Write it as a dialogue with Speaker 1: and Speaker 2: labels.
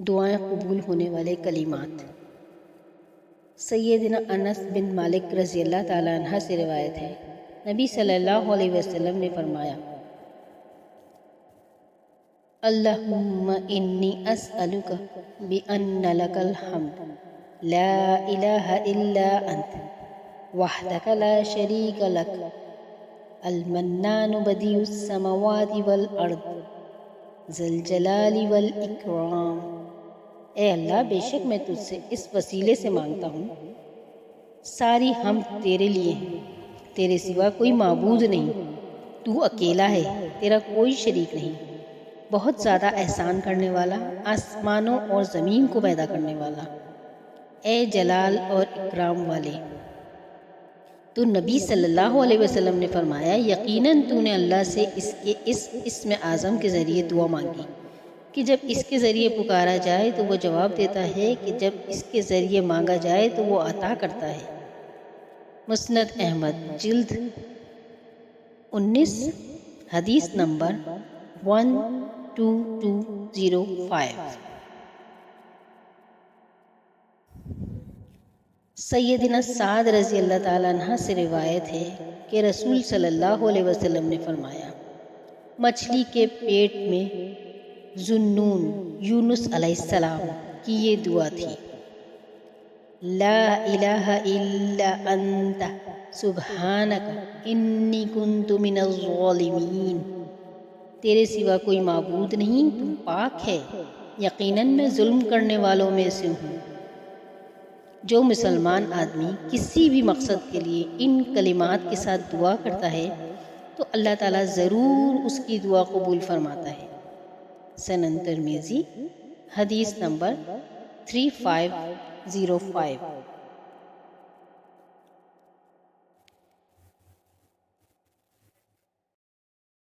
Speaker 1: دعائیں قبول ہونے والے کلمات۔ سیدنا انس بن مالک رضی اللہ تعالیٰ عنہ سے روایت ہے، نبی صلی اللہ علیہ وسلم نے فرمایا، اللہم انی اسألک بأن لک الحمد لا الہ الا انت وحدک لا شریک لک المنان بدیع السماوات والارض ذی الجلال والاکرام۔ اے اللہ، بے شک میں تجھ سے اس وسیلے سے مانگتا ہوں، ساری حمد تیرے لیے ہیں، تیرے سوا کوئی معبود نہیں، تو اکیلا ہے، تیرا کوئی شریک نہیں، بہت زیادہ احسان کرنے والا، آسمانوں اور زمین کو پیدا کرنے والا، اے جلال اور اکرام والے۔ تو نبی صلی اللہ علیہ وسلم نے فرمایا، یقیناً تو نے اللہ سے اس کے اس اسم اعظم کے ذریعے دعا مانگی کہ جب اس کے ذریعے پکارا جائے تو وہ جواب دیتا ہے، کہ جب اس کے ذریعے مانگا جائے تو وہ عطا کرتا ہے۔ مسند احمد جلد 19 حدیث نمبر 1205۔ سیدنا سعد رضی اللہ تعالیٰ عنہ سے روایت ہے کہ رسول صلی اللہ علیہ وسلم نے فرمایا، مچھلی کے پیٹ میں ذوالنون یونس علیہ السلام کی یہ دعا تھی، لا الہ الا انت سبحانک انی کنت من الظالمین۔ تیرے سوا کوئی معبود نہیں، تو پاک ہے، یقیناً میں ظلم کرنے والوں میں سے ہوں۔ جو مسلمان آدمی کسی بھی مقصد کے لیے ان کلمات کے ساتھ دعا کرتا ہے تو اللہ تعالیٰ ضرور اس کی دعا قبول فرماتا ہے۔ سنن ترمذی حدیث نمبر 3505۔